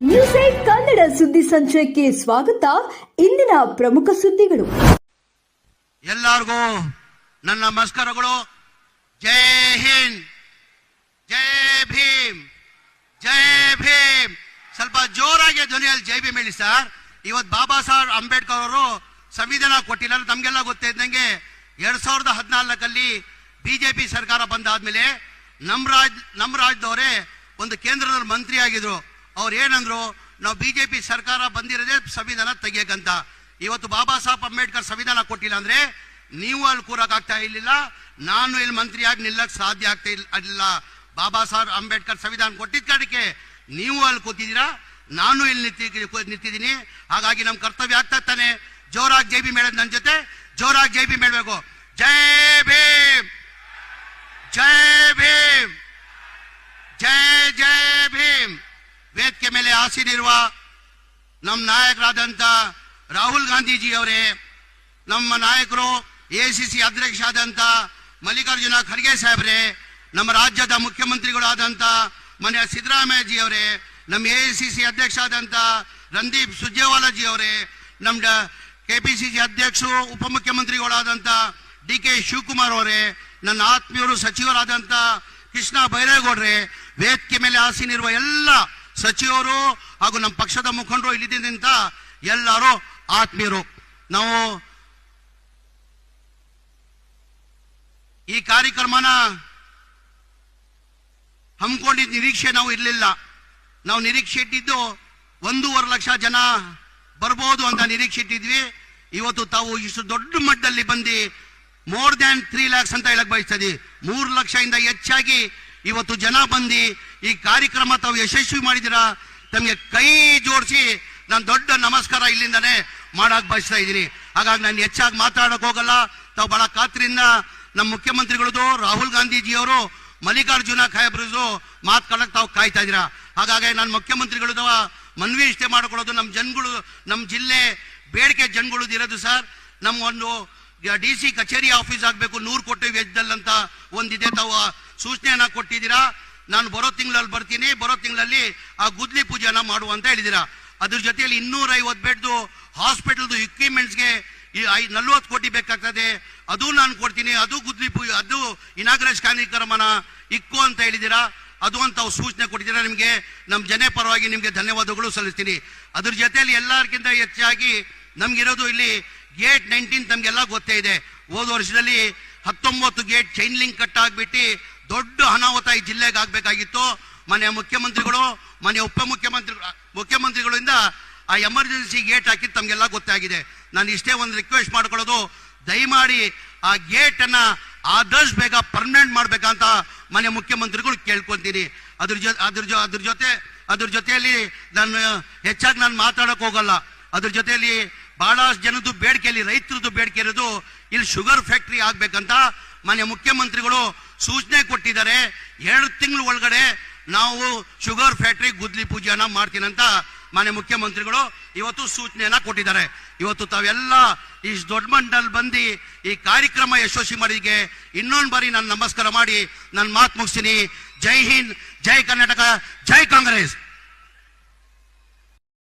News 8 Kannada ಸುದ್ದಿ ಸಂಚಯಕ್ಕೆ ಸ್ವಾಗತ. ಇಂದಿನ ಪ್ರಮುಖ ಸುದ್ದಿಗಳು. ಎಲ್ಲರಿಗೂ ನನ್ನ ನಮಸ್ಕಾರಗಳು. ಜೈ ಹಿಂದ್, ಜೈ ಭೀಮ್, ಜೈ ಭೀಮ್. ಸ್ವಲ್ಪ ಜೋರಾಗಿ ಧ್ವನಿಯಲ್ಲಿ ಜೈ ಭೀಮ್ ಹೇಳಿ ಸರ್. ಇವತ್ತು ಬಾಬಾ ಸಾಹೇಬ್ ಅಂಬೇಡ್ಕರ್ ಅವರು ಸಂವಿಧಾನ ಕೊಟ್ಟಿಲ್ಲ. ನಮಗೆಲ್ಲ ಗೊತ್ತಿದ್ದಂಗೆ 2014 ಬಿಜೆಪಿ ಸರ್ಕಾರ ಬಂದಾದ್ಮೇಲೆ ನಮ್ಮ ರಾಜ್ಯದವರೇ ಒಂದು ಕೇಂದ್ರದಲ್ಲಿ ಮಂತ್ರಿ ಆಗಿದ್ರು. ಅವ್ರು ಏನಂದ್ರು, ನಾವು ಬಿಜೆಪಿ ಸರ್ಕಾರ ಬಂದಿರೋದೇ ಸಂವಿಧಾನ ತೆಗಿಯಕ್ಕಂತ. ಇವತ್ತು ಬಾಬಾ ಸಾಹೇಬ್ ಅಂಬೇಡ್ಕರ್ ಸಂವಿಧಾನ ಕೊಟ್ಟಿಲ್ಲ ಅಂದ್ರೆ ನೀವು ಅಲ್ಲಿ ಕೂರಕ್ ಆಗ್ತಾ ಇರ್ಲಿಲ್ಲ, ನಾನು ಇಲ್ಲಿ ಮಂತ್ರಿಯಾಗಿ ನಿಲ್ಲಕ್ ಸಾಧ್ಯ ಆಗ್ತಾ ಇಲ್ಲ. ಬಾಬಾ ಸಾಹೇಬ್ ಅಂಬೇಡ್ಕರ್ ಸಂವಿಧಾನ ಕೊಟ್ಟಿದ್ದ ಕಾರಣಕ್ಕೆ ನೀವು ಅಲ್ಲಿ ಕೂತಿದ್ದೀರಾ, ನಾನು ಇಲ್ಲಿ ನಿಂತಿದ್ದೀನಿ. ಹಾಗಾಗಿ ನಮ್ಮ ಕರ್ತವ್ಯ ಆಗ್ತಾ ತಾನೆ ಜೋರಾಗಿ ಜೈ ಭೀಮ್ ಹೇಳೋದು. ನನ್ನ ಜೊತೆ ಜೋರಾಗಿ ಜೈ ಭೀಮ್ ಹೇಳ್ಬೇಕು. ಜೈ ಭೀಮ್, ಜೈ ಭೀಮ್, ಜೈ ಜೈ ಭೀಮ್. ವೇದಿಕೆ ಮೇಲೆ ಆಸೀನಿರುವ ನಮ್ಮ ನಾಯಕರಾದಂಥ ರಾಹುಲ್ ಗಾಂಧೀಜಿ ಅವರೇ, ನಮ್ಮ ನಾಯಕರು ಎಸಿಸಿ ಅಧ್ಯಕ್ಷ ಆದಂಥ ಮಲ್ಲಿಕಾರ್ಜುನ ಖರ್ಗೆ ಸಾಹೇಬ್ರೆ, ನಮ್ಮ ರಾಜ್ಯದ ಮುಖ್ಯಮಂತ್ರಿಗಳಾದಂಥ ಮನೆಯ ಸಿದ್ದರಾಮಯ್ಯಜಿ ಅವರೇ, ನಮ್ಮ ಎಸಿಸಿ ಅಧ್ಯಕ್ಷ ಆದಂಥ ರಣದೀಪ್ ಸುರ್ಜೇವಾಲಾಜಿ ಅವರೇ, ನಮ್ಮ ಕೆಪಿಸಿಸಿ ಅಧ್ಯಕ್ಷರು ಉಪಮುಖ್ಯಮಂತ್ರಿಗಳಾದಂಥ ಡಿ.ಕೆ. ಶಿವಕುಮಾರ್ ಅವರೇ, ನನ್ನ ಆತ್ಮೀಯರು ಸಚಿವರಾದಂಥ ಕೃಷ್ಣ ಬೈರೇಗೌಡ್ರೆ, ವೇದಿಕೆ ಮೇಲೆ ಆಸೀನಿರುವ ಎಲ್ಲ ಸಚಿವರು ಹಾಗೂ ನಮ್ಮ ಪಕ್ಷದ ಮುಖಂಡರು ಇಲ್ಲಿದ್ದಂತ ಎಲ್ಲರೂ ಆತ್ಮೀಯರು. ನಾವು ಈ ಕಾರ್ಯಕ್ರಮನ ಹಮ್ಮಿಕೊಂಡಿದ್ದ ನಿರೀಕ್ಷೆ ನಾವು ಇರಲಿಲ್ಲ. ನಾವು ನಿರೀಕ್ಷೆ ಇಟ್ಟಿದ್ದು 1.5 ಲಕ್ಷ ಜನ ಬರ್ಬೋದು ಅಂತ ನಿರೀಕ್ಷೆ ಇಟ್ಟಿದ್ವಿ. ಇವತ್ತು ತಾವು ಇಷ್ಟು ದೊಡ್ಡ ಮಟ್ಟದಲ್ಲಿ ಬಂದು ಮೋರ್ ದ್ಯಾನ್ 3 lakhs ಅಂತ ಹೇಳಕ್ ಬಯಸ್ತದೆ. 3 ಲಕ್ಷದಿಂದ ಹೆಚ್ಚಾಗಿ ಇವತ್ತು ಜನ ಬಂದು ಈ ಕಾರ್ಯಕ್ರಮ ತಾವು ಯಶಸ್ವಿ ಮಾಡಿದಿರಾ. ತಮಗೆ ಕೈ ಜೋಡಿಸಿ ನಾನು ದೊಡ್ಡ ನಮಸ್ಕಾರ ಇಲ್ಲಿಂದಾನೆ ಮಾಡಕ್ ಬಯಸ್ತಾ ಇದ್ದೀನಿ. ಹಾಗಾಗಿ ನಾನು ಹೆಚ್ಚಾಗಿ ಮಾತಾಡಕ್ ಹೋಗಲ್ಲ. ತಾವು ಬಹಳ ಖಾತ್ರಿಯಿಂದ ನಮ್ಮ ಮುಖ್ಯಮಂತ್ರಿಗಳದು ರಾಹುಲ್ ಗಾಂಧೀಜಿಯವರು ಮಲ್ಲಿಕಾರ್ಜುನ ಖರ್ಗೆ ಮಾತ್ಕೊಳ್ಳಕ್ ತಾವು ಕಾಯ್ತಾ ಇದ್ದೀರಾ. ಹಾಗಾಗಿ ನಾನು ಮುಖ್ಯಮಂತ್ರಿಗಳದ ಮನವಿ ಇಷ್ಟೇ ಮಾಡ್ಕೊಳ್ಳೋದು, ನಮ್ಮ ಜನಗಳು, ನಮ್ಮ ಜಿಲ್ಲೆ ಬೇಡಿಕೆ ಜನಗಳದ್ದು ಇರೋದು ಸರ್, ನಮ್ಮ ಒಂದು DC ಕಚೇರಿ ಆಫೀಸ್ ಆಗಬೇಕು 100 ಕೋಟಿ ವೆಚ್ಚದಲ್ಲಿ ಅಂತ ಒಂದಿದೆ. ತಾವು ಸೂಚನೆಯನ್ನ ಕೊಟ್ಟಿದ್ದೀರಾ. ನಾನು ಬರೋ ತಿಂಗಳಲ್ಲಿ ಬರ್ತೀನಿ. ಬರೋ ತಿಂಗಳಲ್ಲಿ ಆ ಗುದ್ಲಿ ಪೂಜೆನ ಮಾಡುವಂತ ಹೇಳಿದ್ದೀರಾ. ಅದ್ರ ಜೊತೆಯಲ್ಲಿ 250 ಬೆಡ್ದು ಹಾಸ್ಪಿಟಲ್ದು ಇಕ್ವಿಪ್ಮೆಂಟ್ಸ್ಗೆ 40 ಕೋಟಿ ಬೇಕಾಗ್ತದೆ, ಅದು ನಾನು ಕೊಡ್ತೀನಿ. ಅದು ಗುದ್ಲಿ ಪೂಜೆ, ಅದು ಇನಾಗ್ರೇಷನ್ ಕಾರ್ಯಕ್ರಮನ ಇಕ್ಕು ಅಂತ ಹೇಳಿದ್ದೀರಾ. ಅದು ಅಂತ ಸೂಚನೆ ಕೊಟ್ಟಿದ್ದೀರಾ. ನಿಮಗೆ ನಮ್ಮ ಜನ ಪರವಾಗಿ ನಿಮಗೆ ಧನ್ಯವಾದಗಳು ಸಲ್ಲಿಸ್ತೀನಿ. ಅದ್ರ ಜೊತೆಯಲ್ಲಿ ಎಲ್ಲರಿಗಿಂತ ಹೆಚ್ಚಾಗಿ ನಮ್ಗಿರೋದು ಇಲ್ಲಿ ಗೇಟ್ 19 ತಮ್ಗೆಲ್ಲ ಗೊತ್ತೇ ಇದೆ. ಹೋದ ವರ್ಷದಲ್ಲಿ 19 ಗೇಟ್ ಚೈನ್ ಲಿಂಕ್ ಕಟ್ ಆಗ್ಬಿಟ್ಟು ದೊಡ್ಡ ಅನಾಹುತ ಈ ಜಿಲ್ಲೆಗೆ ಆಗ್ಬೇಕಾಗಿತ್ತು. ಮನೆಯ ಮುಖ್ಯಮಂತ್ರಿಗಳು, ಮನೆಯ ಮುಖ್ಯಮಂತ್ರಿಗಳಿಂದ ಆ ಎಮರ್ಜೆನ್ಸಿ ಗೇಟ್ ಹಾಕಿ ತಮ್ಗೆಲ್ಲ ಗೊತ್ತಾಗಿದೆ. ನಾನು ಇಷ್ಟೇ ಒಂದು ರಿಕ್ವೆಸ್ಟ್ ಮಾಡ್ಕೊಳ್ಳೋದು, ದಯಮಾಡಿ ಆ ಗೇಟ್ ಅನ್ನ ಆದಷ್ಟು ಬೇಗ ಪರ್ಮನೆಂಟ್ ಮಾಡ್ಬೇಕಂತ ಮನೆ ಮುಖ್ಯಮಂತ್ರಿಗಳು ಕೇಳ್ಕೊಂತೀನಿ. ಅದ್ರ ಜೊತೆಯಲ್ಲಿ ನಾನು ಹೆಚ್ಚಾಗಿ ನಾನು ಮಾತಾಡಕ್ ಹೋಗಲ್ಲ. ಅದ್ರ ಜೊತೆಯಲ್ಲಿ ಬಹಳಷ್ಟು ಜನದ್ದು ಬೇಡಿಕೆಯಲ್ಲಿ ರೈತರದ್ದು ಬೇಡಿಕೆ ಇರೋದು, ಇಲ್ಲಿ ಶುಗರ್ ಫ್ಯಾಕ್ಟರಿ ಆಗ್ಬೇಕಂತ ಮನೆ ಮುಖ್ಯಮಂತ್ರಿಗಳು ಸೂಚನೆ ಕೊಟ್ಟಿದ್ದಾರೆ. 2 ತಿಂಗಳ ಒಳಗಡೆ ನಾವು ಶುಗರ್ ಫ್ಯಾಕ್ಟರಿ ಗುದ್ಲಿ ಪೂಜೆಯನ್ನ ಮಾಡ್ತೀನಂತ ಮನೆ ಮುಖ್ಯಮಂತ್ರಿಗಳು ಇವತ್ತು ಸೂಚನೆಯನ್ನ ಕೊಟ್ಟಿದ್ದಾರೆ. ಇವತ್ತು ತಾವೆಲ್ಲ ಈ ದೊಡ್ಡ ಮಂಡಲ್ ಬಂದು ಈ ಕಾರ್ಯಕ್ರಮ ಯಶಸ್ವಿ ಮಾಡಿಗೆ ಇನ್ನೊಂದು ಬಾರಿ ನಾನು ನಮಸ್ಕಾರ ಮಾಡಿ ನನ್ನ ಮಾತು ಮುಗಿಸ್ತೀನಿ. ಜೈ ಹಿಂದ್, ಜೈ ಕರ್ನಾಟಕ, ಜೈ ಕಾಂಗ್ರೆಸ್.